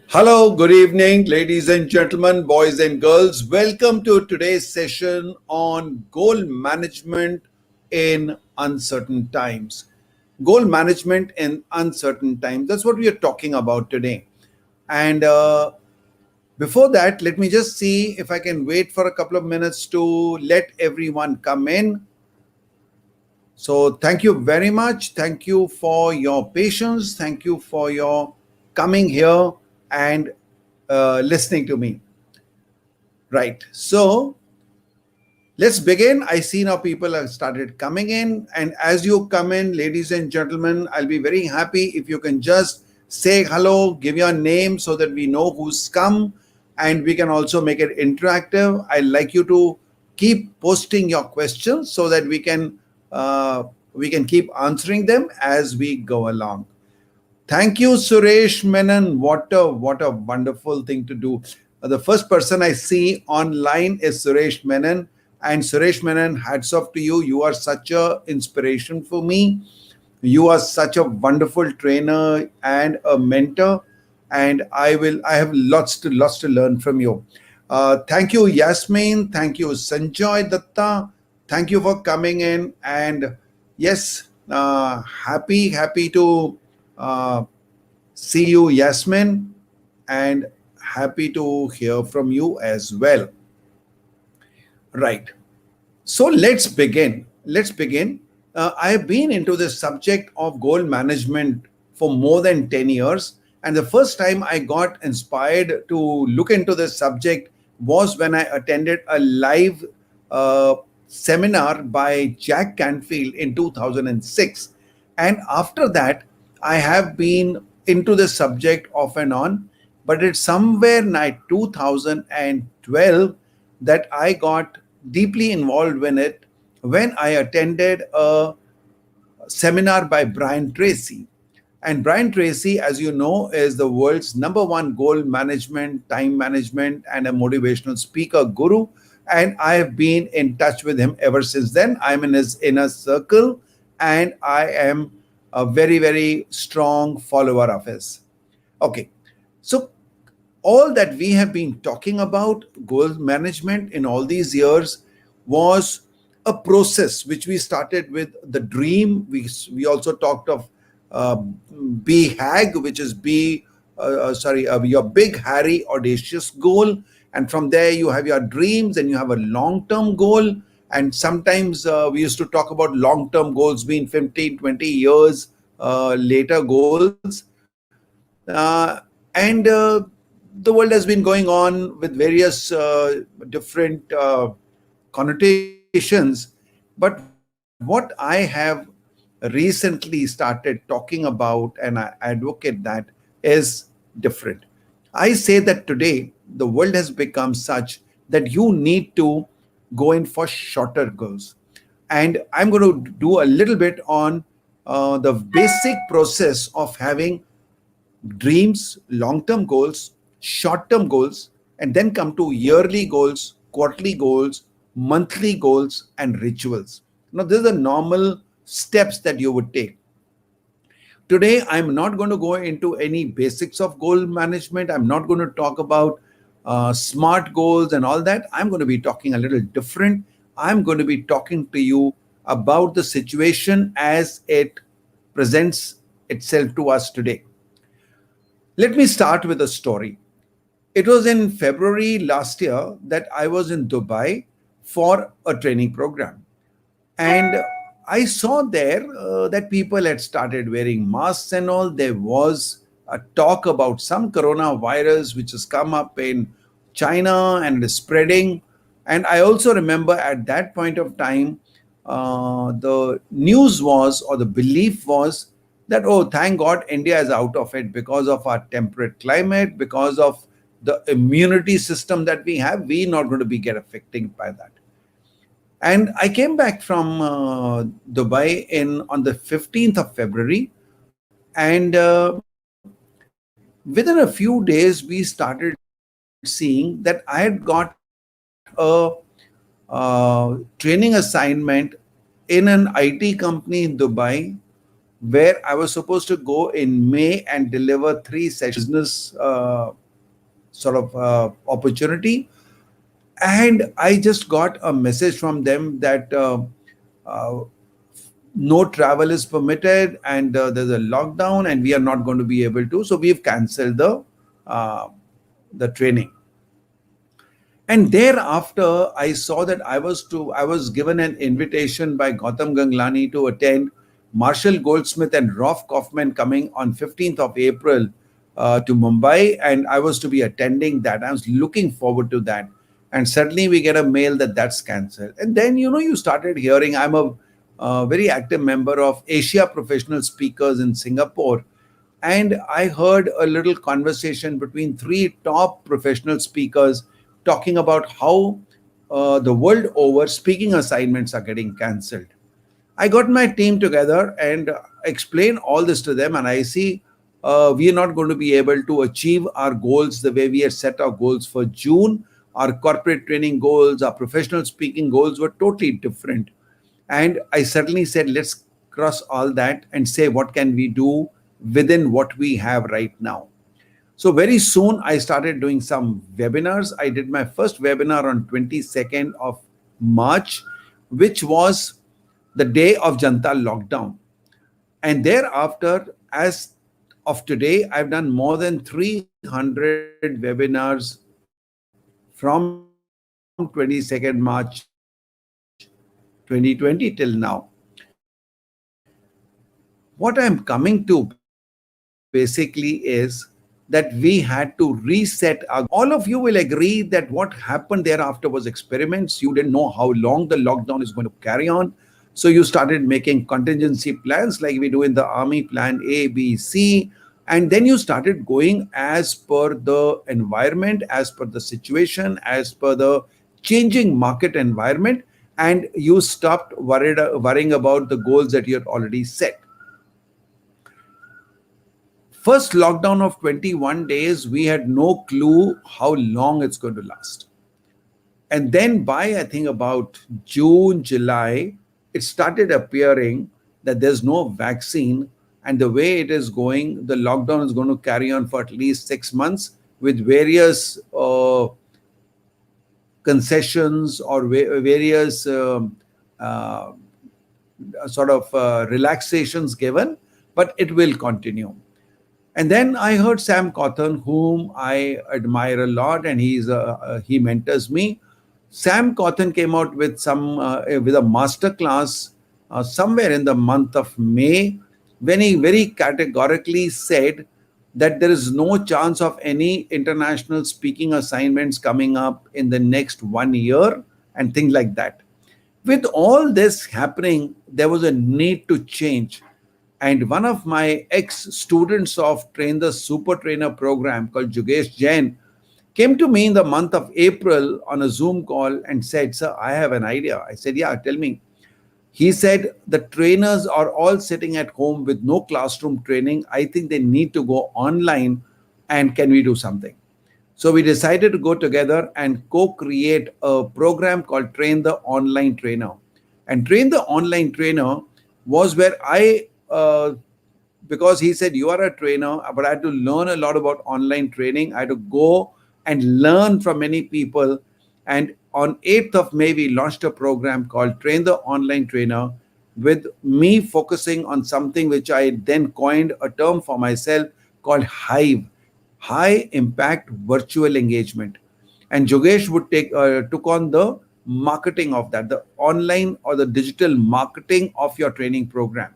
Hello, good evening, ladies and gentlemen, boys and girls. Welcome to today's session on goal management in uncertain times. Goal management in uncertain times. That's what we are talking about today. And before that, let me just see if I can wait for a couple of minutes to let everyone come in. So, thank you very much. Thank you for your patience. Thank you for your coming here and listening to me. Right. So, let's begin. I see now people have started coming in. And as you come in, ladies and gentlemen, I'll be very happy if you can just say hello, give your name so that we know who's come and we can also make it interactive. I'd like you to keep posting your questions so that we can keep answering them as we go along. Thank you, Suresh Menon. What a wonderful thing to do. The first person I see online is Suresh Menon. And Suresh Menon, hats off to you. You are such a inspiration for me. You are such a wonderful trainer and a mentor. And I have lots to learn from you. Thank you, Yasmin. Thank you, Sanjoy Datta. Thank you for coming in. And yes, happy to uh, see you, Yasmin, and happy to hear from you as well. Right. So let's begin. Let's begin. I have been into the subject of goal management for more than 10 years. And the first time I got inspired to look into this subject was when I attended a live uh, seminar by Jack Canfield in 2006. And after that, I have been into the subject off and on. But it's somewhere in 2012 that I got deeply involved in it when I attended a seminar by Brian Tracy. And Brian Tracy, as you know, is the world's number one goal management, time management, and a motivational speaker guru. And I have been in touch with him ever since then. I'm in his inner circle, and I am a very strong follower of his. Okay. So all that we have been talking about goal management in all these years was a process which we started with the dream. We also talked of uh, BHAG, which is your big hairy audacious goal. And from there you have your dreams and you have a long term goal. And sometimes we used to talk about long term goals being 15, 20 years later goals. And the world has been going on with various different connotations. But what I have recently started talking about, and I advocate that, is different. I say that today the world has become such that you need to go in for shorter goals. And I'm going to do a little bit on the basic process of having dreams, long term goals, short term goals, and then come to yearly goals, quarterly goals, monthly goals, and rituals. Now, these are the normal steps that you would take. Today, I'm not going to go into any basics of goal management. I'm not going to talk about smart goals and all that. I'm going to be talking a little different. I'm going to be talking to you about the situation as it presents itself to us today. Let me start with a story. It was in February last year that I was in Dubai for a training program. And I saw there that people had started wearing masks and all. There was a talk about some coronavirus which has come up in China and is spreading. And I also remember at that point of time, the news was, or the belief was, that, oh, thank God, India is out of it because of our temperate climate, because of the immunity system that we have. We're not going to be get affected by that. And I came back from Dubai in on the 15th of February, and within a few days we started seeing that I had got training assignment in an IT company in Dubai where I was supposed to go in May and deliver three sessions business opportunity. And I just got a message from them that uh, no travel is permitted, and there's a lockdown and we are not going to be able to. So we've cancelled uh, the training. And thereafter, I saw that I was given an invitation by Gautam Ganglani to attend Marshall Goldsmith and Rolf Kaufman coming on 15th of April to Mumbai, and I was to be attending that. I was looking forward to that. And suddenly we get a mail that that's cancelled. And then, you started hearing. I'm a very active member of Asia Professional Speakers in Singapore, and I heard a little conversation between three top professional speakers talking about how the world over speaking assignments are getting cancelled. I got my team together and explained all this to them, and I see we are not going to be able to achieve our goals the way we had set our goals for June. Our corporate training goals, our professional speaking goals were totally different. And I suddenly said, let's cross all that and say, what can we do within what we have right now? So very soon I started doing some webinars. I did my first webinar on 22nd of March, which was the day of Janta lockdown. And thereafter, as of today, I've done more than 300 webinars from 22nd March 2020 till now. What I'm coming to basically is that we had to reset our goals. All of you will agree that what happened thereafter was experiments. You didn't know how long the lockdown is going to carry on. So you started making contingency plans like we do in the army, plan A, B, C. And then you started going as per the environment, as per the situation, as per the changing market environment. And you stopped worrying about the goals that you had already set. First lockdown of 21 days, we had no clue how long it's going to last. And then by, I think, about June, July, it started appearing that there's no vaccine. And the way it is going, the lockdown is going to carry on for at least 6 months with various concessions or various uh, relaxations given, but it will continue. And then I heard Sam Cawthon, whom I admire a lot, and he mentors me. Sam Cawthon came out with with a master class somewhere in the month of May, when he very categorically said that there is no chance of any international speaking assignments coming up in the next 1 year and things like that. With all this happening, there was a need to change. And one of my ex-students of Train the Super Trainer program called Jugesh Jain came to me in the month of April on a Zoom call and said, "Sir, I have an idea." I said, "Yeah, tell me." He said, "The trainers are all sitting at home with no classroom training. I think they need to go online, and can we do something?" So we decided to go together and co-create a program called Train the Online Trainer. And Train the Online Trainer was where because he said, "You are a trainer," but I had to learn a lot about online training. I had to go and learn from many people. And on 8th of May, we launched a program called Train the Online Trainer, with me focusing on something which I then coined a term for myself called HIVE, high impact virtual engagement. And Jogesh would took on the marketing of that, the online or the digital marketing of your training program.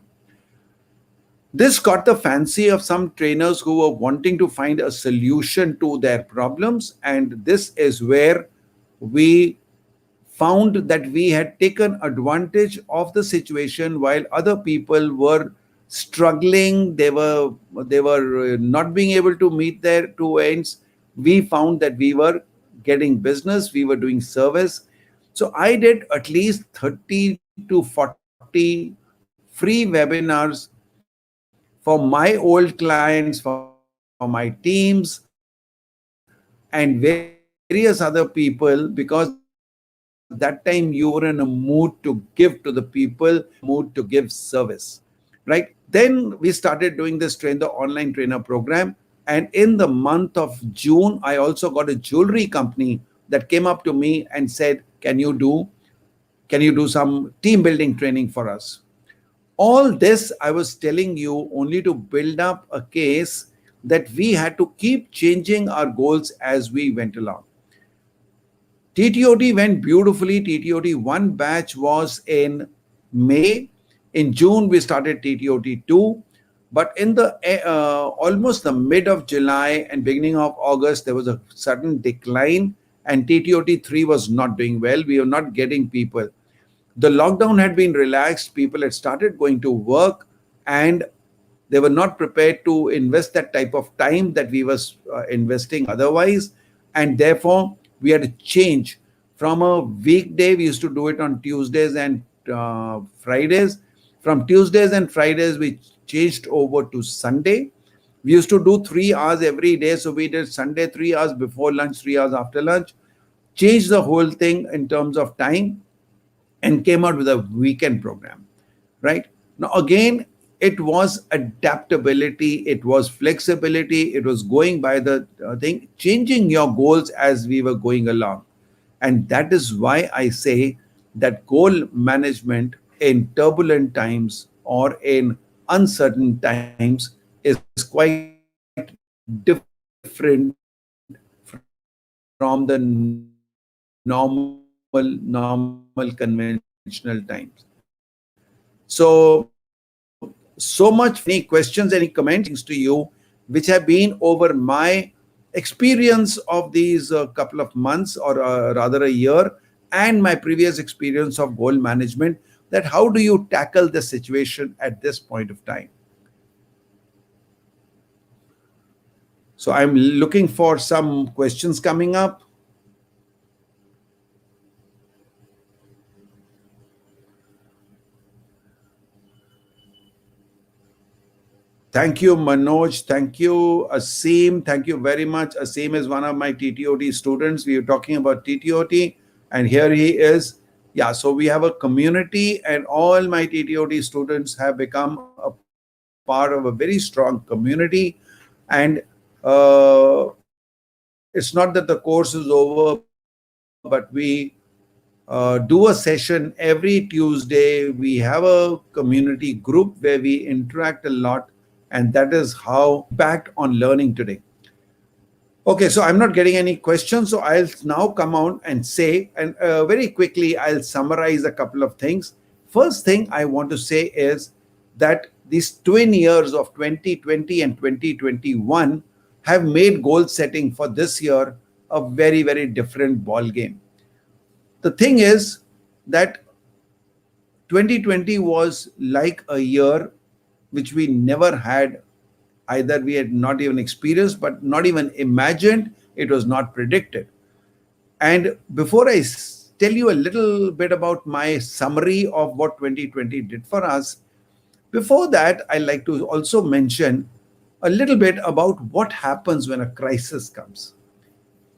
This caught the fancy of some trainers who were wanting to find a solution to their problems. And this is where we found that we had taken advantage of the situation while other people were struggling. They were not being able to meet their two ends. We found that we were getting business, we were doing service. So I did at least 30 to 40 free webinars for my old clients, for my teams, and various other people, because that time you were in a mood to give to the people, you were in a mood to give to the people, you were in a mood to give service. right? Then we started doing this the online trainer program. And in the month of June, I also got a jewelry company that came up to me and said, can you do some team building training for us? All this I was telling you only to build up a case that we had to keep changing our goals as we went along. TTOT went beautifully. TTOT one batch was in May. In June, we started TTOT 2. But in the almost the mid of July and beginning of August, there was a sudden decline, and TTOT 3 was not doing well. We were not getting people. The lockdown had been relaxed. People had started going to work, and they were not prepared to invest that type of time that we was investing otherwise. And therefore we had to change from a weekday. We used to do it on Tuesdays and Fridays. From Tuesdays and Fridays we changed over to Sunday. We used to do 3 hours every day, so we did Sunday 3 hours before lunch, 3 hours after lunch. Changed the whole thing in terms of time and came out with a weekend program, right? Now, again, it was adaptability, it was flexibility, it was going by the thing, changing your goals as we were going along. And that is why I say that goal management in turbulent times or in uncertain times is quite different from the normal conventional times. So much for any questions, any comments to you, which have been over my experience of these couple of months, or rather a year, and my previous experience of goal management, that how do you tackle the situation at this point of time. So I'm looking for some questions coming up. Thank you, Manoj. Thank you, Asim. Thank you very much. Asim is one of my TTOT students. We were talking about TTOT, and here he is. Yeah, so we have a community, and all my TTOT students have become a part of a very strong community. And it's not that the course is over, but we do a session every Tuesday. We have a community group where we interact a lot, and that is how impact on learning today. Okay, so I'm not getting any questions, so I'll now come out and say, and very quickly, I'll summarize a couple of things. First thing I want to say is that these twin years of 2020 and 2021 have made goal setting for this year a very, very different ball game. The thing is that 2020 was like a year which we never had, either we had not even experienced, but not even imagined. It was not predicted. And before I tell you a little bit about my summary of what 2020 did for us, before that, I like to also mention a little bit about what happens when a crisis comes.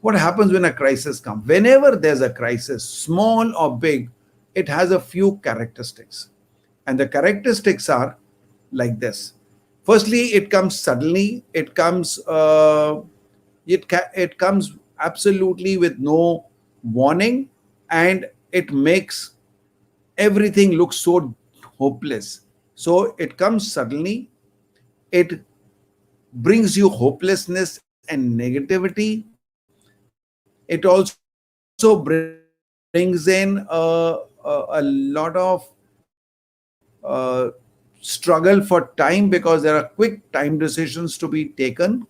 What happens when a crisis comes? Whenever there's a crisis, small or big, it has a few characteristics. And the characteristics are like this. Firstly, it comes suddenly. It comes absolutely with no warning, and it makes everything look so hopeless. So it comes suddenly. It brings you hopelessness and negativity. It also brings in a lot of struggle for time, because there are quick time decisions to be taken,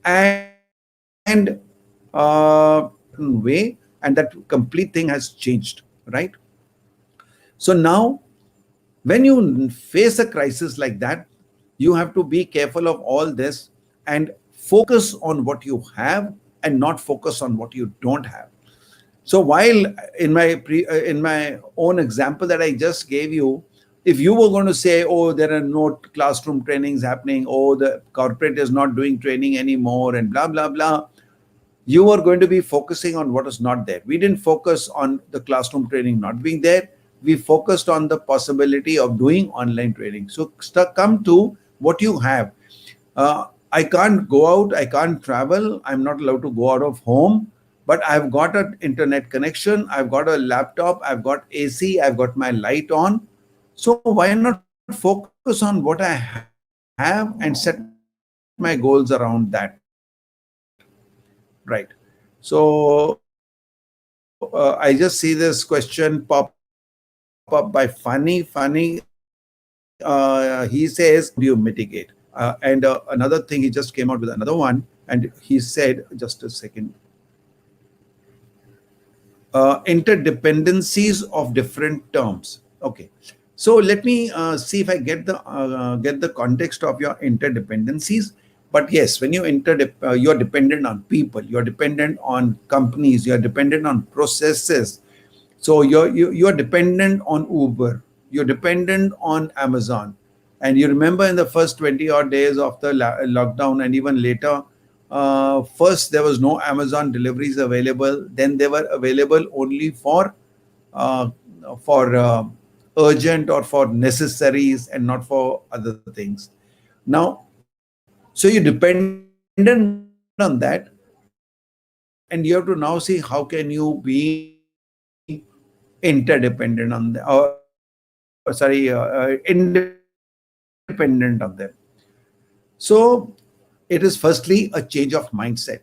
and way, and that complete thing has changed, right? So now, when you face a crisis like that, you have to be careful of all this and focus on what you have and not focus on what you don't have. So while in my own example that I just gave you, if you were going to say, oh, there are no classroom trainings happening, oh, the corporate is not doing training anymore, and blah blah blah, you are going to be focusing on what is not there. We didn't focus on the classroom training not being there. we focused on the possibility of doing online trading. So come to what you have. I can't go out, I can't travel, I'm not allowed to go out of home, but I've got an internet connection, I've got a laptop, I've got AC, I've got my light on. So why not focus on what I have and set my goals around that? Right. So I just see this question pop up by Funny. Funny, he says, how do you mitigate? And another thing, he just came out with another one, and he said, just a second, interdependencies of different terms. Okay, so let me see if I get the context of your interdependencies. But yes, when you're dependent on people, you're dependent on companies, you're dependent on processes. So you're dependent on Uber, you're dependent on Amazon, and you remember in the first 20 odd days of the lockdown, and even later, first there was no Amazon deliveries available. Then they were available only uh, for urgent or for necessaries and not for other things. Now, so you're dependent on that, and you have to now see how can you be interdependent on independent of them. So it is firstly a change of mindset.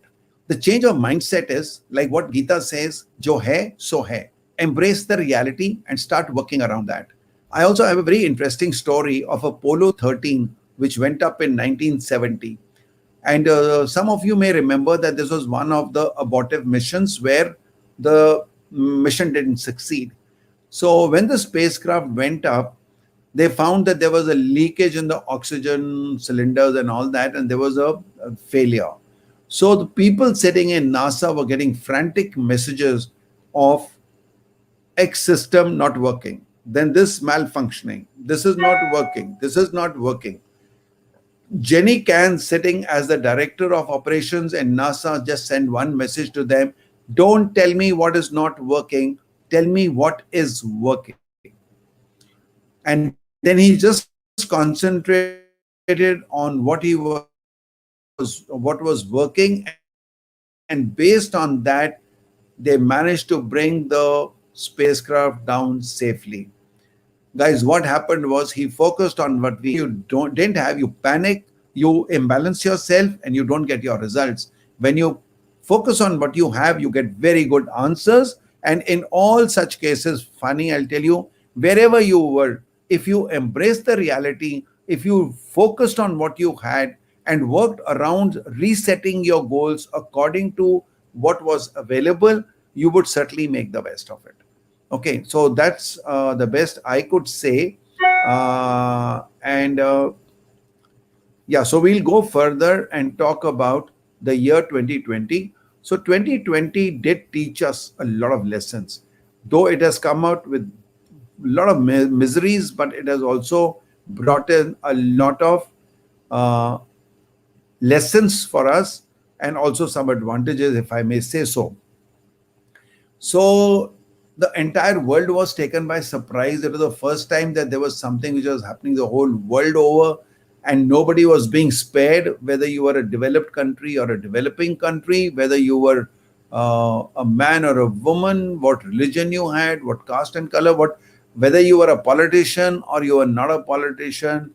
The change of mindset is like what Gita says, jo hai, so hai. Embrace the reality and start working around that. I also have a very interesting story of Apollo 13, which went up in 1970. And some of you may remember that this was one of the abortive missions where the mission didn't succeed. So when the spacecraft went up, they found that there was a leakage in the oxygen cylinders and all that, and there was a failure. So the people sitting in NASA were getting frantic messages of X system not working, then this malfunctioning, this is not working, this is not working. Jenny Can, sitting as the director of operations in NASA, just sent one message to them: don't tell me what is not working, tell me what is working. And then he just concentrated on what was working, and based on that, they managed to bring the spacecraft down safely. Guys, what happened was he focused on what we have to do. When you didn't have, you panic, you imbalance yourself, and you don't get your results. When you focus on what you have, you get very good answers. And in all such cases, Funny, I'll tell you, wherever you were, if you embraced the reality, if you focused on what you had and worked around resetting your goals according to what was available, you would certainly make the best of it. Okay, so that's the best I could say. And Yeah, so we'll go further and talk about the year 2020. So 2020 did teach us a lot of lessons, though it has come out with a lot of miseries, but it has also brought in a lot of uh, lessons for us, and also some advantages, if I may say so. So the entire world was taken by surprise. It was the first time that there was something which was happening the whole world over, and nobody was being spared, whether you were a developed country or a developing country, whether you were a man or a woman, what religion you had, what caste and color, whether you were a politician or you were not a politician.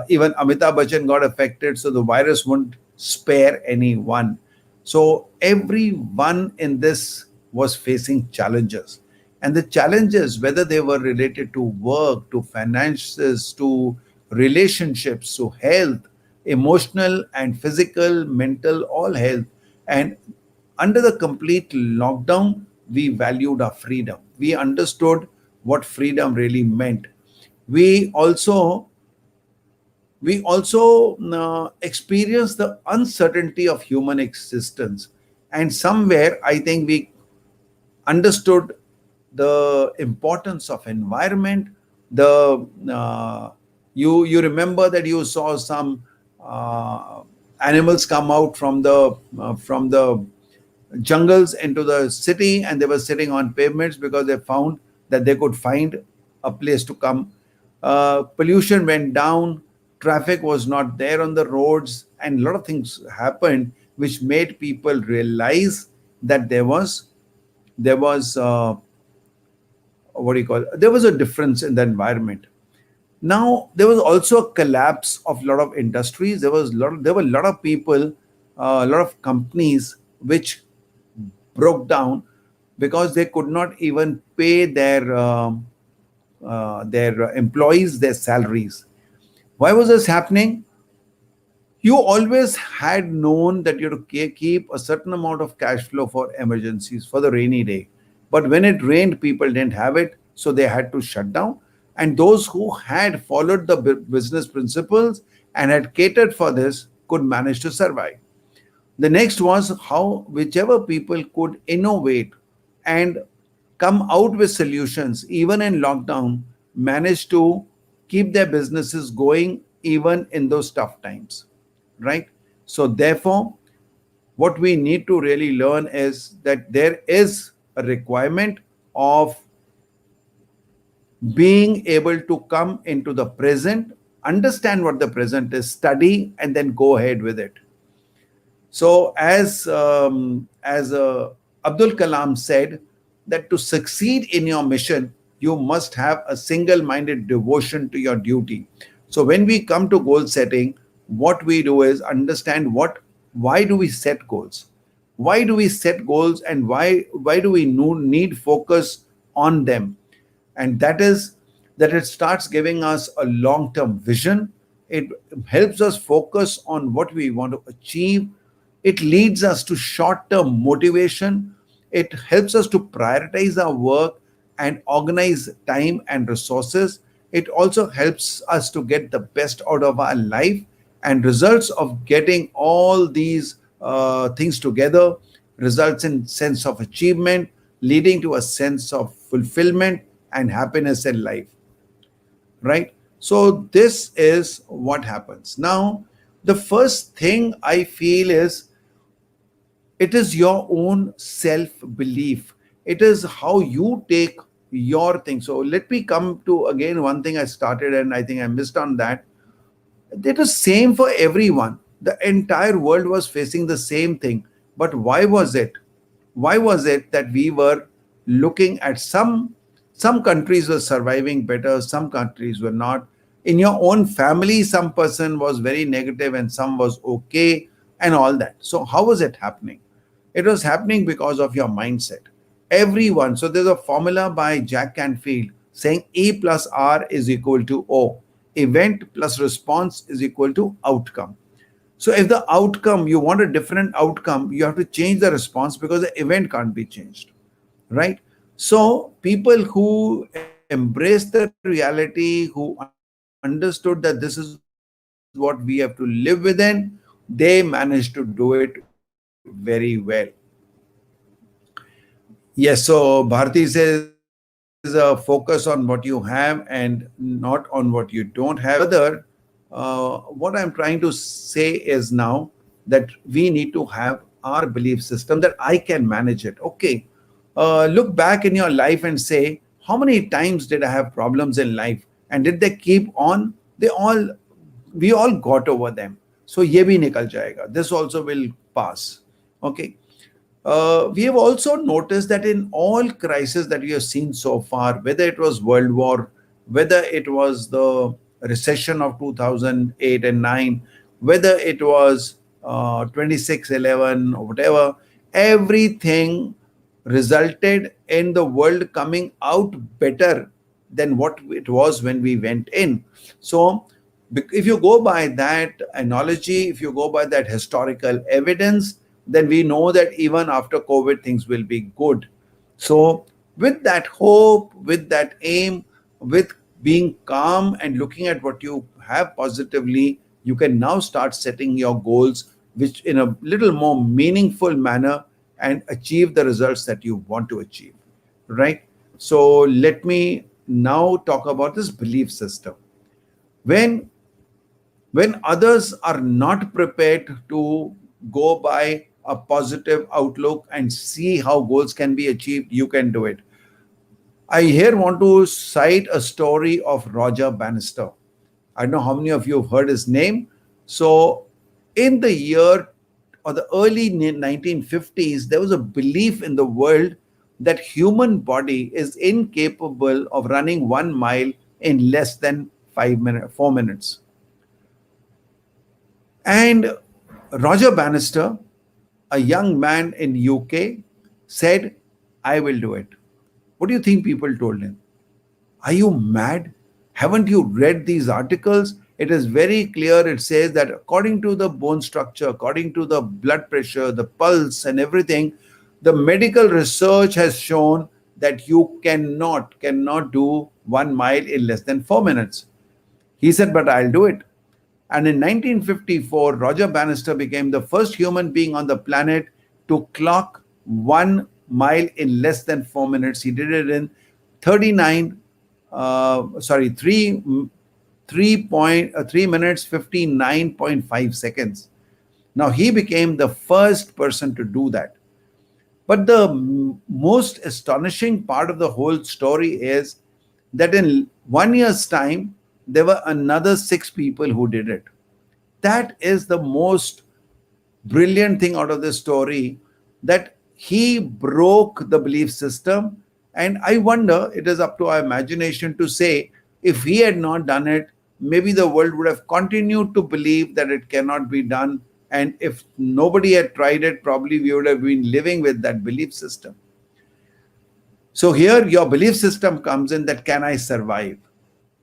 Even Amitabh Bachchan got affected, so the virus wouldn't spare anyone. So everyone in this was facing challenges. And the challenges, whether they were related to work, to finances, to relationships, to health, emotional and physical, mental, all health. And under the complete lockdown, we valued our freedom. We understood what freedom really meant. We also we also experience the uncertainty of human existence, and somewhere I think we understood the importance of environment. The You remember that you saw some uh, animals come out from the jungles into the city, and they were sitting on pavements because they found that they could find a place to come. Pollution went down, traffic was not there on the roads, and a lot of things happened which made people realize that there was what do you call it? There was a difference in the environment. Now there was also a collapse of a lot of industries. There were a lot of people, a lot of companies which broke down because they could not even pay their employees their salaries. Why was this happening? You always had known that you have to keep a certain amount of cash flow for emergencies, for the rainy day. But when it rained, people didn't have it, so they had to shut down. And those who had followed the business principles and had catered for this could manage to survive. The next was how whichever people could innovate and come out with solutions, even in lockdown, managed to keep their businesses going even in those tough times, right? So, therefore, what we need to really learn is that there is a requirement of being able to come into the present, understand what the present is, study, and then go ahead with it. So, as Abdul Kalam said, that to succeed in your mission, you must have a single-minded devotion to your duty. So, when we come to goal setting, what we do is understand why do we set goals? Why do we set goals, and why do we need focus on them? And that is that it starts giving us a long term vision. It helps us focus on what we want to achieve. It leads us to short term motivation. It helps us to prioritize our work and organize time and resources. It also helps us to get the best out of our life, and results of getting all these things together results in sense of achievement, leading to a sense of fulfillment and happiness in life, right? So this is what happens. Now, the first thing I feel is it is your own self belief. It is how you take your thing. So let me come to again one thing I started and I think I missed on that. It was same for everyone. The entire world was facing the same thing. But why was it? Why was it that we were looking at some countries were surviving better, some countries were not? In your own family, some person was very negative and some was okay and all that. So how was it happening? It was happening because of your mindset. Everyone. So there's a formula by Jack Canfield saying E plus R is equal to O. Event plus response is equal to outcome. So if the outcome, you want a different outcome, you have to change the response because the event can't be changed, right? So people who embraced the reality, who understood that this is what we have to live within, they managed to do it very well. Yes, so Bharti says focus on what you have and not on what you don't have. Further, what I'm trying to say is now that we need to have our belief system that I can manage it. Okay. Look back in your life and say, how many times did I have problems in life? And did they keep on? We all got over them. So ye bhi nikal jayega. This also will pass. Okay. We have also noticed that in all crises that we have seen so far, whether it was World War, whether it was the recession of 2008 and 9, whether it was 26/11 or whatever, everything resulted in the world coming out better than what it was when we went in. So, if you go by that analogy, if you go by that historical evidence, then we know that even after COVID, things will be good. So, with that hope, with that aim, with being calm and looking at what you have positively, you can now start setting your goals, which in a little more meaningful manner and achieve the results that you want to achieve. Right? So, let me now talk about this belief system. When when others are not prepared to go by a positive outlook and see how goals can be achieved, you can do it. I here want to cite a story of Roger Bannister. I don't know how many of you have heard his name. So, in the year or the early 1950s, there was a belief in the world that human body is incapable of running 1 mile in less than 5 minutes, 4 minutes. And Roger Bannister, a young man in UK, said, "I will do it." What do you think people told him? Are you mad? Haven't you read these articles? It is very clear. It says that according to the bone structure, according to the blood pressure, the pulse, and everything, the medical research has shown that you cannot do 1 mile in less than 4 minutes. He said, "But I'll do it." And in 1954, Roger Bannister became the first human being on the planet to clock 1 mile in less than 4 minutes. He did it in 39, sorry, 3 minutes 59.5 seconds. Now he became the first person to do that. But the most astonishing part of the whole story is that in 1 year's time, there were another 6 people who did it. That is the most brilliant thing out of this story, that he broke the belief system. And I wonder, it is up to our imagination to say, if he had not done it, maybe the world would have continued to believe that it cannot be done. And if nobody had tried it, probably we would have been living with that belief system. So here your belief system comes in, that can I survive?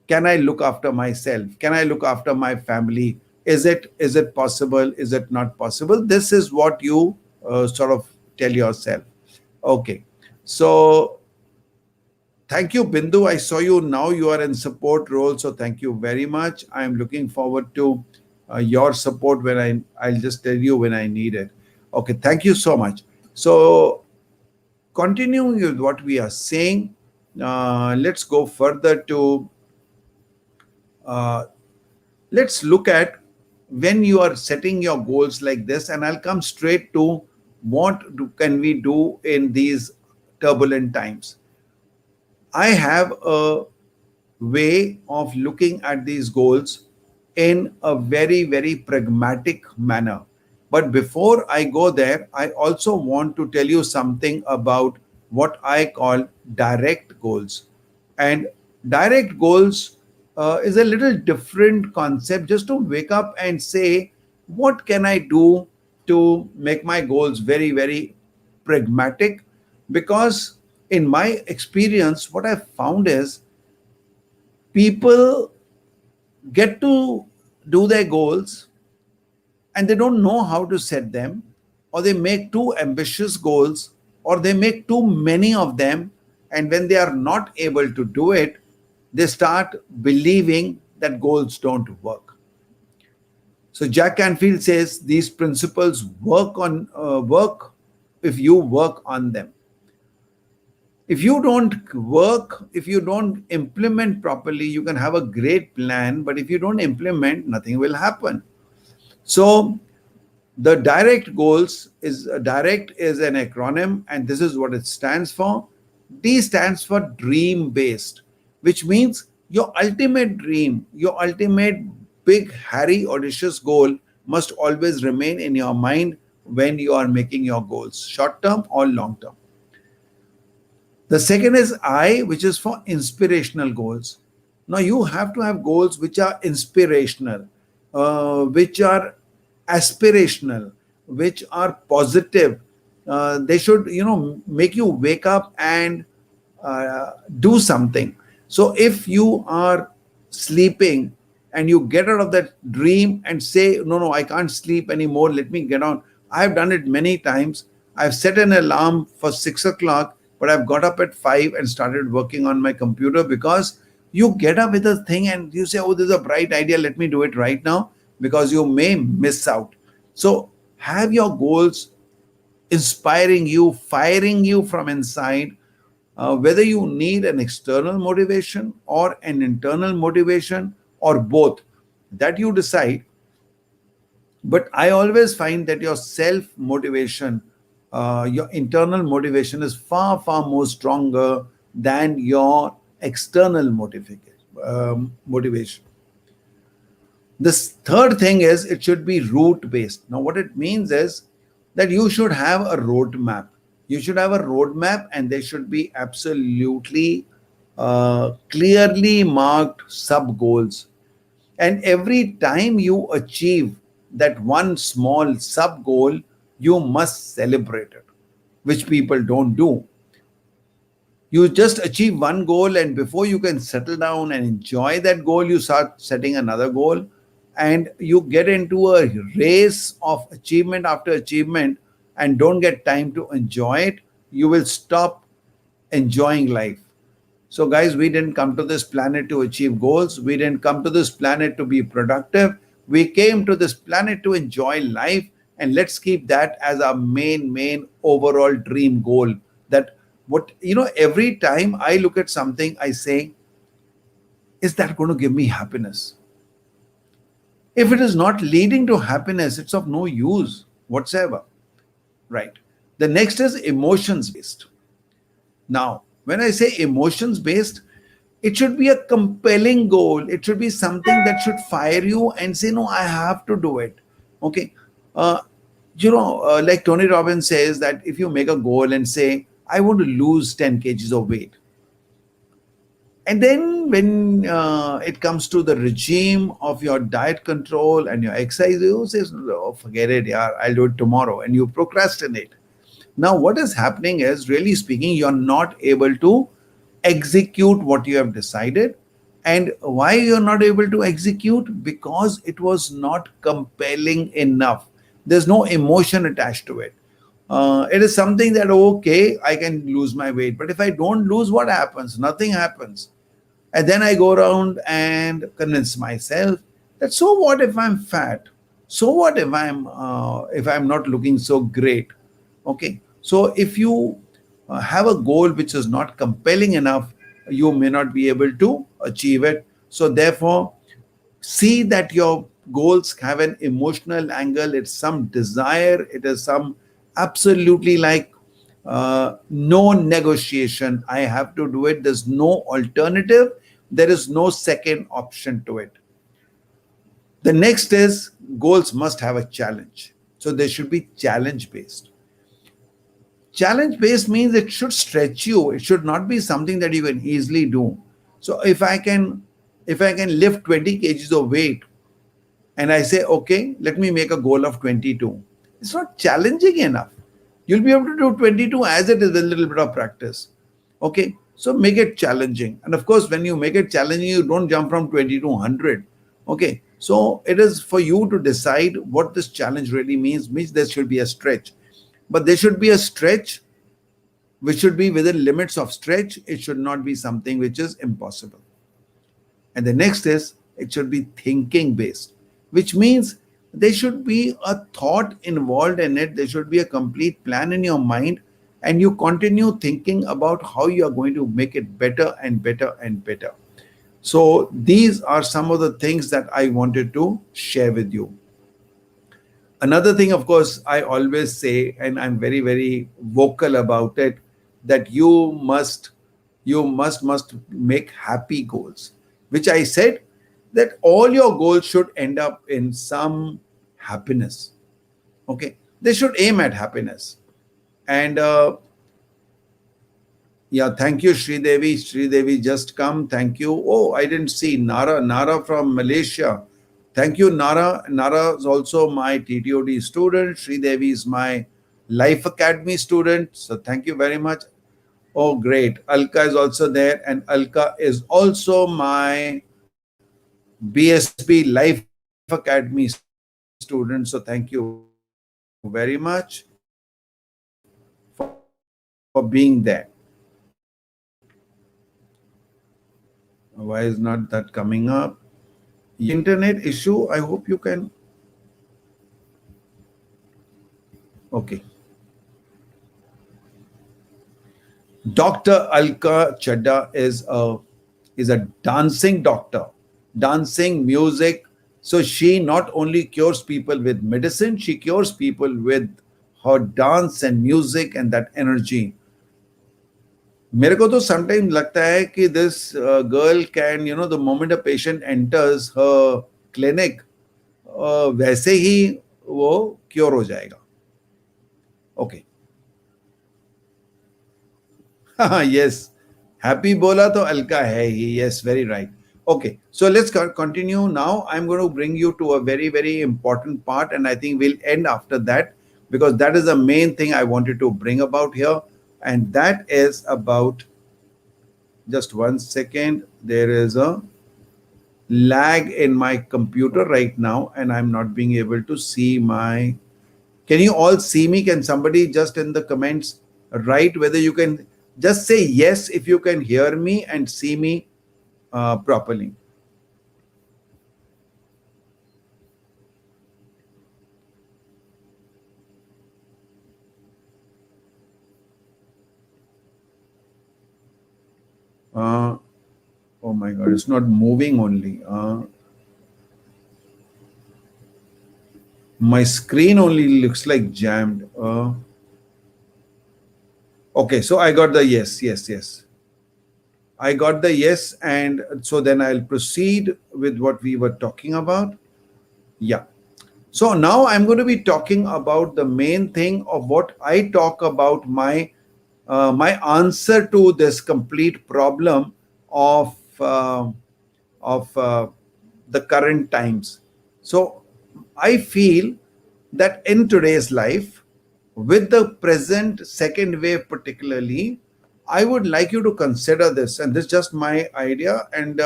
Can I look after myself? Can I look after my family? Is it possible? Is it not possible? This is what you sort of tell yourself. Okay. So thank you, Bindu. I saw you now. You are in support role. So thank you very much. I am looking forward to your support when I'll just tell you when I need it. Okay. Thank you so much. So continuing with what we are saying, let's go further to uh, let's look at when you are setting your goals like this, and I'll come straight to can we do in these turbulent times. I have a way of looking at these goals in a very, very pragmatic manner. But before I go there, I also want to tell you something about what I call direct goals. And direct goals is a little different concept, just to wake up and say, what can I do to make my goals very, very pragmatic? Because in my experience, what I've found is people get to do their goals and they don't know how to set them, or they make too ambitious goals, or they make too many of them. And when they are not able to do it, they start believing that goals don't work. So Jack Canfield says these principles work if you work on them. If you don't work, if you don't implement properly, you can have a great plan, but if you don't implement, nothing will happen. So the direct goals is direct is an acronym, and this is what it stands for. D stands for dream based, which means your ultimate dream, your ultimate big, hairy, audacious goal must always remain in your mind when you are making your goals, short term or long term. The second is I, which is for inspirational goals. Now you have to have goals which are inspirational, which are aspirational, which are positive. They should, make you wake up and do something. So if you are sleeping and you get out of that dream and say, no, no, I can't sleep anymore, let me get on. I've done it many times. I've set an alarm for 6 o'clock, but I've got up at 5 and started working on my computer, because you get up with a thing and you say, oh, this is a bright idea, let me do it right now, because you may miss out. So have your goals inspiring you, firing you from inside, whether you need an external motivation or an internal motivation or both, that you decide. But I always find that your self motivation, your internal motivation is far, far more stronger than your external motivation. This third thing is it should be route based. Now, what it means is that you should have a roadmap. You should have a roadmap, and there should be absolutely clearly marked sub goals. And every time you achieve that one small sub goal, you must celebrate it, which people don't do. You just achieve one goal, and before you can settle down and enjoy that goal, you start setting another goal, and you get into a race of achievement after achievement and don't get time to enjoy it. You will stop enjoying life. So, guys, we didn't come to this planet to achieve goals. We didn't come to this planet to be productive. We came to this planet to enjoy life. And let's keep that as our main overall dream goal. That every time I look at something, I say, is that going to give me happiness? If it is not leading to happiness, it's of no use whatsoever. Right. The next is emotions based. Now, when I say emotions based, it should be a compelling goal. It should be something that should fire you and say, no, I have to do it. Okay. Uh, like Tony Robbins says that if you make a goal and say, I want to lose 10 kgs of weight. And then when it comes to the regime of your diet control and your exercise, you say, oh, forget it, yeah, I'll do it tomorrow. And you procrastinate. Now, what is happening is, really speaking, you're not able to execute what you have decided. And why you're not able to execute? Because it was not compelling enough. There's no emotion attached to it. It is something that, okay, I can lose my weight. But if I don't lose, what happens? Nothing happens. And then I go around and convince myself that, so what if I'm fat? So what if I'm not looking so great? Okay. So if you have a goal which is not compelling enough, you may not be able to achieve it. So therefore, see that your goals have an emotional angle. It's some desire. It is some absolutely like no negotiation. I have to do it. There's no alternative. There is no second option to it. The next is goals must have a challenge. So they should be challenge based. Challenge based means it should stretch you. It should not be something that you can easily do. So if I can lift 20 kgs of weight and I say, okay, let me make a goal of 22. It's not challenging enough. You'll be able to do 22 as it is, a little bit of practice. Okay, so make it challenging. And of course, when you make it challenging, you don't jump from 20 to 100. Okay, so it is for you to decide what this challenge really means. Means there should be a stretch. But there should be a stretch which should be within limits of stretch. It should not be something which is impossible. And the next is it should be thinking based, which means there should be a thought involved in it. There should be a complete plan in your mind, and you continue thinking about how you are going to make it better and better and better. So these are some of the things that I wanted to share with you. Another thing, of course, I always say, and I'm very vocal about it, that you must make happy goals, which I said that all your goals should end up in some happiness. Okay, they should aim at happiness. And yeah, thank you, Sri Devi. Sri Devi just come. Thank you. Oh, I didn't see Nara from Malaysia. Thank you, Nara. Nara is also my TTOD student. Sri Devi is my Life Academy student. So thank you very much. Oh, great. Alka is also there, and Alka is also my BSB Life Academy student. So thank you very much for being there. Why is not that coming up? Internet issue. I hope you can. Okay. Dr. Alka Chadda is a dancing doctor, dancing music. So she not only cures people with medicine, she cures people with her dance and music and that energy. मेरे को तो sometime लगता है कि this girl can the moment a patient enters her clinic वैसे ही वो cure हो जाएगा. ओके. हाँ, यस. हैप्पी बोला तो अलका है ही. Yes, very right. Okay, so let's continue now. I'm going to bring you to a very, very important part, and I think we'll end after that because that is the main thing I wanted to bring about here, and that is about just 1 second. There is a lag in my computer right now, and I'm not being able to see my. Can you all see me? Can somebody just in the comments write whether you can just say yes if you can hear me and see me properly? Uh, oh my God, it's not moving only. My screen only looks like jammed. Okay, so I got the yes, yes, yes. I got the yes, and so then I'll proceed with what we were talking about. Yeah. So now I'm going to be talking about the main thing of what I talk about my answer to this complete problem of of the current times. So I feel that in today's life, with the present second wave particularly, I would like you to consider this, and this is just my idea, and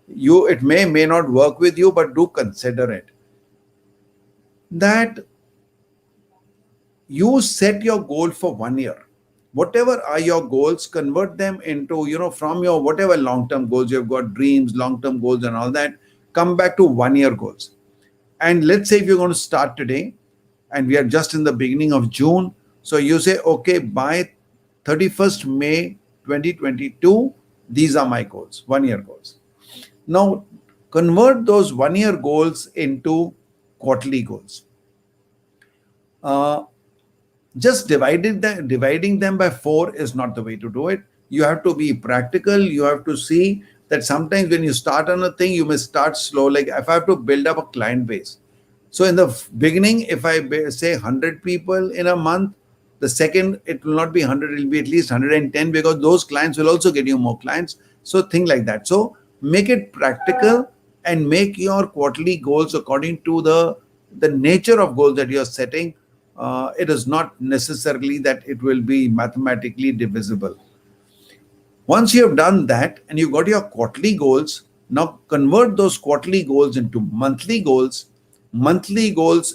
you it may not work with you, but do consider it. That you set your goal for 1 year. Whatever are your goals, convert them into, from your whatever long term goals you've got, dreams, long term goals, and all that, come back to 1 year goals. And let's say if you're going to start today, and we are just in the beginning of June, so you say, okay, by 31st May 2022, these are my goals, 1 year goals. Now, convert those 1 year goals into quarterly goals. Uh, just dividing them by four is not the way to do it. You have to be practical. You have to see that sometimes when you start on a thing, you may start slow. Like if I have to build up a client base, so in the beginning, if I say 100 people in a month, the second it will not be 100, it will be at least 110, because those clients will also get you more clients. So think like that. So make it practical and make your quarterly goals according to the nature of goals that you're setting. It is not necessarily that it will be mathematically divisible. Once you have done that and you got your quarterly goals, now convert those quarterly goals into monthly goals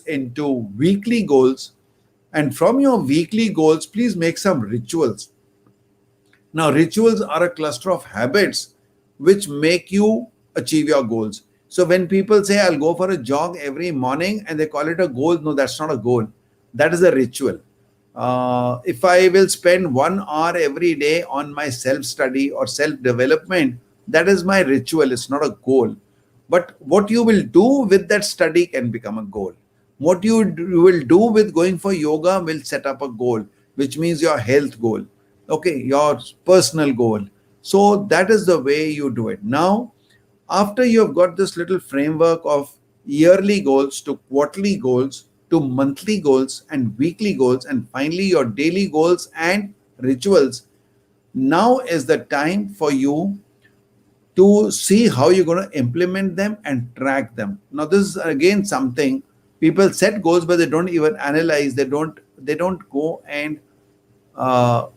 into weekly goals, and from your weekly goals, please make some rituals. Now, rituals are a cluster of habits which make you achieve your goals. So, when people say, I'll go for a jog every morning and they call it a goal, no, that's not a goal. That is a ritual. If I will spend 1 hour every day on my self study or self development, that is my ritual. It's not a goal. But what you will do with that study can become a goal. What you will do with going for yoga will set up a goal, which means your health goal, okay, your personal goal. So that is the way you do it. Now, after you have got this little framework of yearly goals to quarterly goals to monthly goals and weekly goals, and finally your daily goals and rituals, now is the time for you to see how you're going to implement them and track them. Now, this is again something people set goals, but they don't even analyze. They don't go and uh,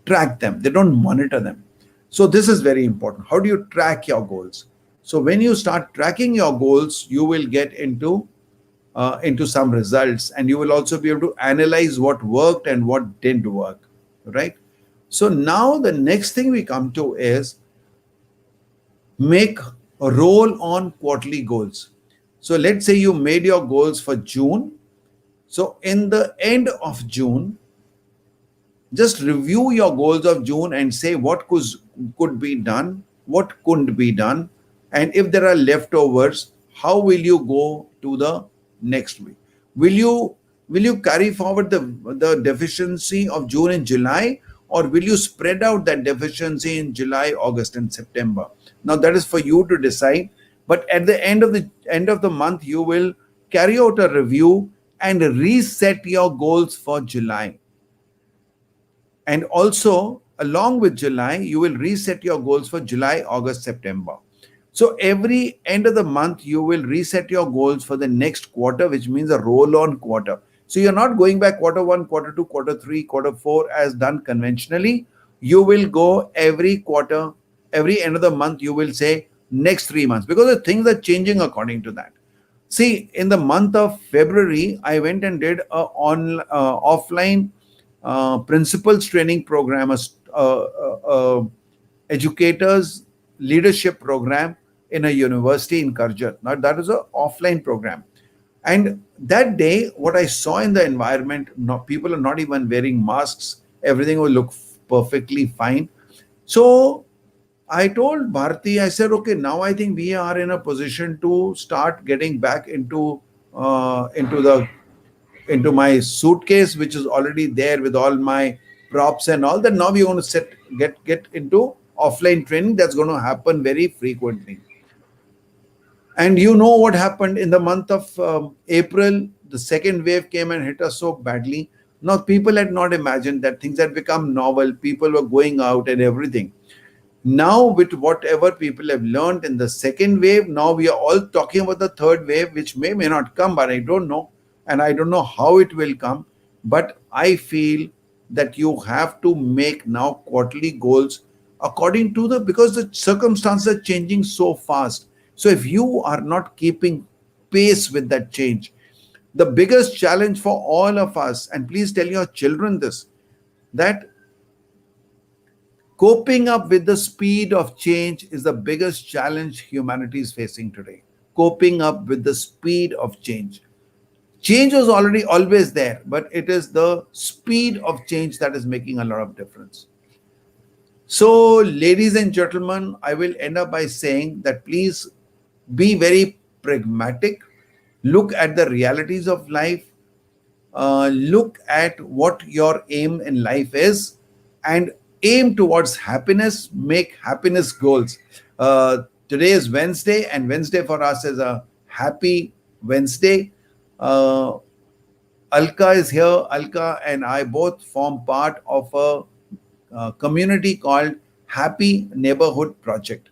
track them. They don't monitor them. So this is very important. How do you track your goals? So when you start tracking your goals, you will get into some results, and you will also be able to analyze what worked and what didn't work. Right. So now the next thing we come to is make a roll on quarterly goals. So let's say you made your goals for June. So in the end of June, just review your goals of June and say what could be done, what couldn't be done, and if there are leftovers, how will you go to the next week? Will you carry forward the deficiency of June and July, or will you spread out that deficiency in July, August, and September? Now that is for you to decide. But at the end of the month, you will carry out a review and reset your goals for July. And also, along with July, you will reset your goals for July, August, September. So every end of the month, you will reset your goals for the next quarter, which means a roll on quarter. So you're not going back quarter one, quarter two, quarter three, quarter four as done conventionally. You will go every quarter, every end of the month, you will say next 3 months, because the things are changing according to that. See, in the month of February, I went and did a offline principals training program, educators leadership program in a university in Karjat. Now that is an offline program. And that day, what I saw in the environment, people are not even wearing masks. Everything will look perfectly fine. So I told Bharti, I said, okay, now I think we are in a position to start getting back into my suitcase, which is already there with all my props and all that. Now we're going to get into offline training that's going to happen very frequently. And you know what happened in the month of April? The second wave came and hit us so badly. Now, people had not imagined that things had become novel. People were going out and everything. Now, with whatever people have learned in the second wave, now we are all talking about the third wave, which may not come, but I don't know. And I don't know how it will come. But I feel that you have to make now quarterly goals according to because the circumstances are changing so fast. So if you are not keeping pace with that change, the biggest challenge for all of us, and please tell your children this, that coping up with the speed of change is the biggest challenge humanity is facing today. Coping up with the speed of change. Change was already always there, but it is the speed of change that is making a lot of difference. So, ladies and gentlemen, I will end up by saying that please be very pragmatic, look at the realities of life, look at what your aim in life is, and aim towards happiness, make happiness goals. Today is Wednesday, and Wednesday for us is a happy Wednesday. Alka is here. Alka and I both form part of a community called Happy Neighborhood Project.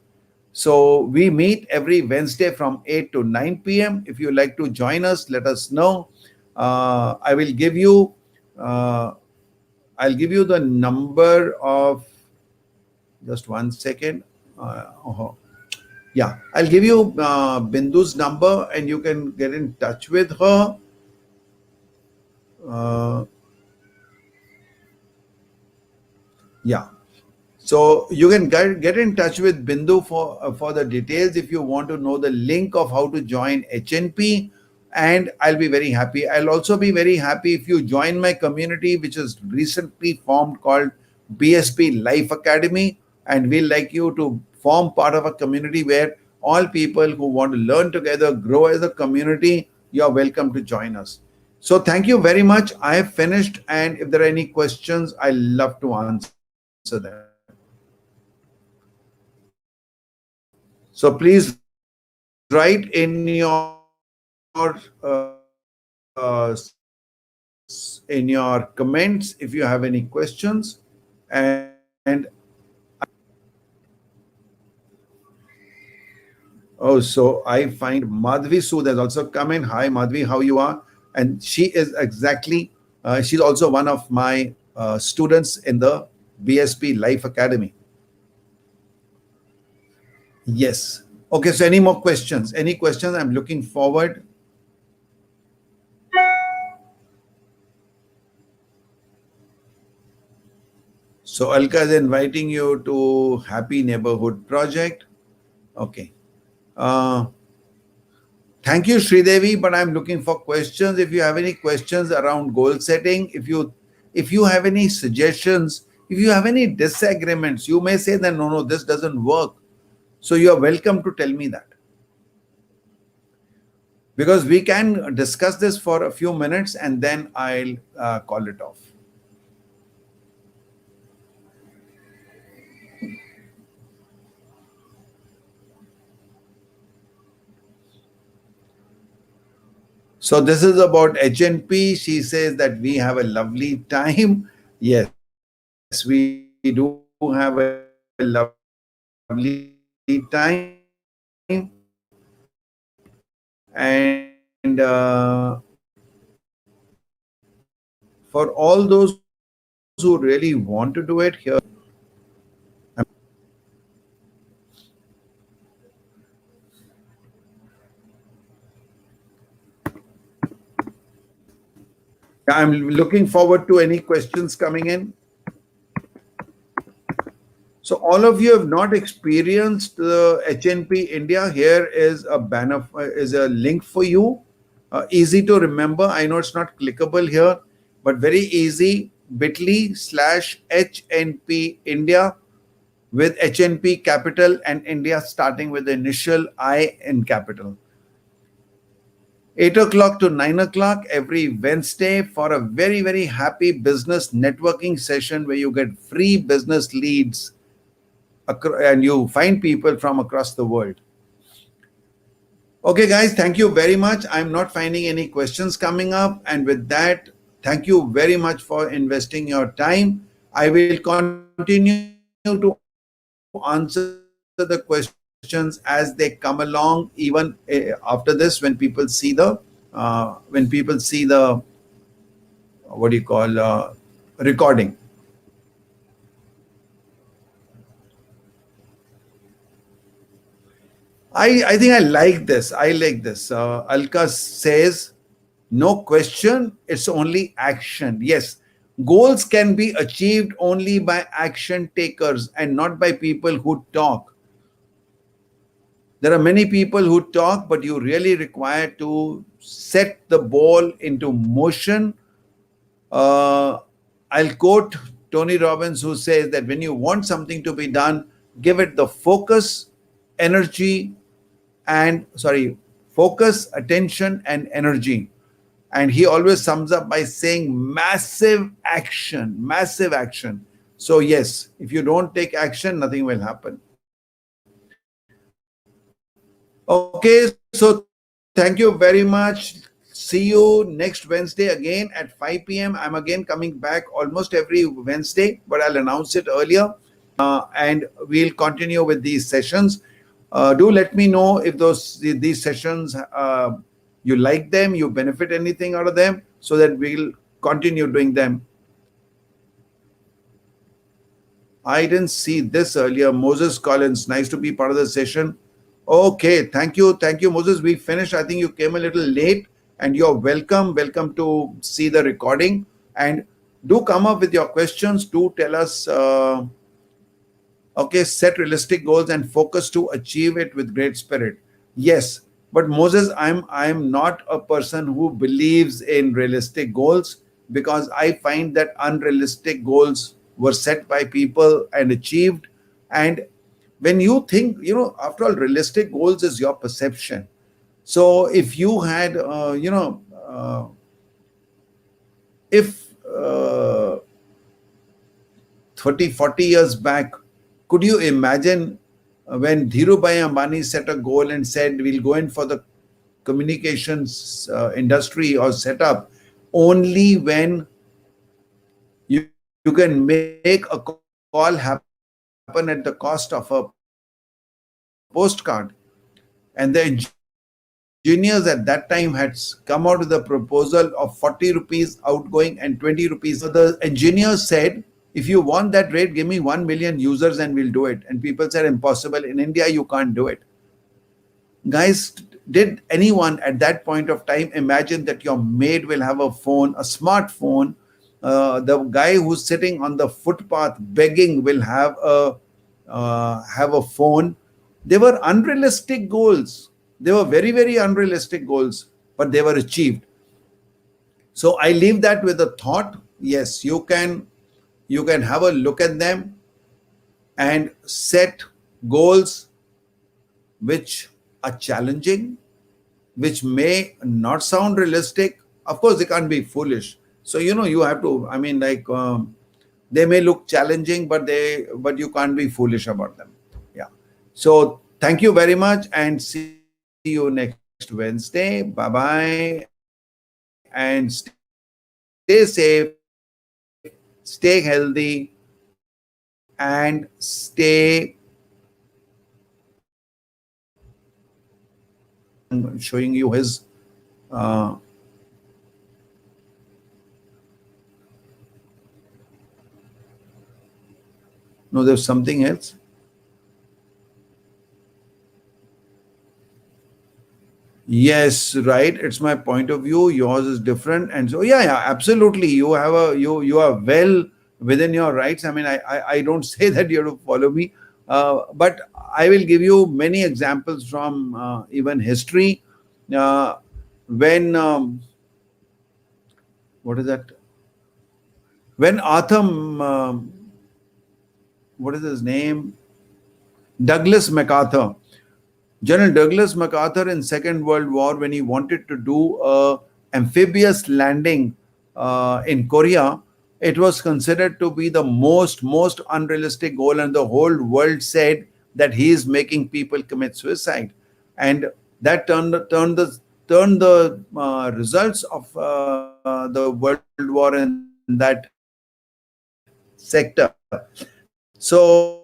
So we meet every Wednesday from 8 to 9 p.m. If you like to join us, let us know. I will give you I'll give you the number of, just 1 second. Yeah, I'll give you Bindu's number and you can get in touch with her. Yeah. So you can get in touch with Bindu for the details if you want to know the link of how to join HNP, and I'll be very happy. I'll also be very happy if you join my community, which is recently formed called BSP Life Academy, and we'd like you to form part of a community where all people who want to learn together, grow as a community, you're welcome to join us. So thank you very much. I have finished, and if there are any questions, I love to answer them. So please write in your comments if you have any questions, and oh, so I find Madhvi Sood has also come in. Hi, Madhvi, how you are? And she is exactly, she's also one of my students in the BSP Life Academy. Yes. Okay, so any more questions? Any questions? I'm looking forward. So Alka is inviting you to Happy Neighborhood Project. Okay. Thank you, Sridevi, but I'm looking for questions. If you have any questions around goal setting, if you have any suggestions, if you have any disagreements, you may say that no, this doesn't work. So you are welcome to tell me that. Because we can discuss this for a few minutes and then I'll call it off. So this is about HNP. She says that we have a lovely time. Yes, we do have a lovely time. And for all those who really want to do it, here is the link. I'm looking forward to any questions coming in. So all of you have not experienced the HNP India. Here is a banner, is a link for you. Easy to remember. I know it's not clickable here, but very easy. bit.ly/HNP India with HNP capital and India starting with the initial I in capital. 8 o'clock to 9 o'clock every Wednesday for a very, very happy business networking session where you get free business leads and you find people from across the world. Okay, guys, thank you very much. I'm not finding any questions coming up. And with that, thank you very much for investing your time. I will continue to answer the questions as they come along, even after this when people see the recording. I think I like this. I like this. Alka says, no question, it's only action. Yes, goals can be achieved only by action takers and not by people who talk. There are many people who talk, but you really require to set the ball into motion. Uh, I'll quote Tony Robbins, who says that when you want something to be done, give it the energy, focus, attention, and energy. And he always sums up by saying massive action, massive action. So, yes, if you don't take action, nothing will happen. Okay, so thank you very much. See you next Wednesday again at 5 p.m. I'm again coming back almost every Wednesday, but I'll announce it earlier. And we'll continue with these sessions. Do let me know if these sessions you like them, you benefit anything out of them, so that we'll continue doing them. I didn't see this earlier. Moses Collins, nice to be part of the session. Okay, thank you, Moses. We finished. I think you came a little late, and you're welcome. Welcome to see the recording, and do come up with your questions. Do tell us. Okay, set realistic goals and focus to achieve it with great spirit. Yes, but Moses, I'm not a person who believes in realistic goals, because I find that unrealistic goals were set by people and achieved. And when you think, after all, realistic goals is your perception. So if you had, if 30, 40 years back, could you imagine when Dhirubhai Ambani set a goal and said, we'll go in for the communications industry or setup only when you can make a call happen at the cost of a postcard? And the engineers at that time had come out with a proposal of 40 rupees outgoing and 20 rupees incoming. The engineers said, if you want that rate, give me 1 million users and we'll do it. And people said, impossible. In India, you can't do it. Guys, did anyone at that point of time imagine that your maid will have a phone, a smartphone? The guy who's sitting on the footpath begging will have a phone. They were unrealistic goals. They were very, very unrealistic goals, but they were achieved. So I leave that with a thought. Yes, you can have a look at them and set goals which are challenging, which may not sound realistic. Of course, they can't be foolish. So you have to. I mean, they may look challenging, but you can't be foolish about them. Yeah. So thank you very much, and see you next Wednesday. Bye bye, and and stay safe, stay healthy, and stay. I'm showing you his. Uh, no, there's something else. Yes, right. It's my point of view. Yours is different, and so yeah, yeah, absolutely. You are well within your rights. I mean, I don't say that you have to follow me, but I will give you many examples from even history. Uh, when what is that? When Arthur, what is his name? Douglas MacArthur. General Douglas MacArthur in Second World War, when he wanted to do a amphibious landing in Korea, it was considered to be the most unrealistic goal, and the whole world said that he is making people commit suicide, and that turned the results of the World War in that sector. So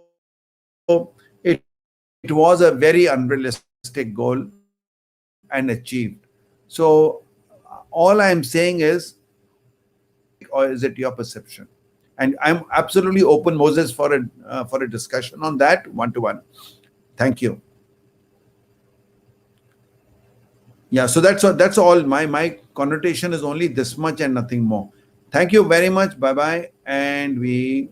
it was a very unrealistic goal and achieved. So all I'm saying is, is it realistic or is it your perception? And I'm absolutely open, Moses, for a discussion on that one to one. Thank you. Yeah, so that's all. My connotation is only this much and nothing more. Thank you very much. Bye bye, and we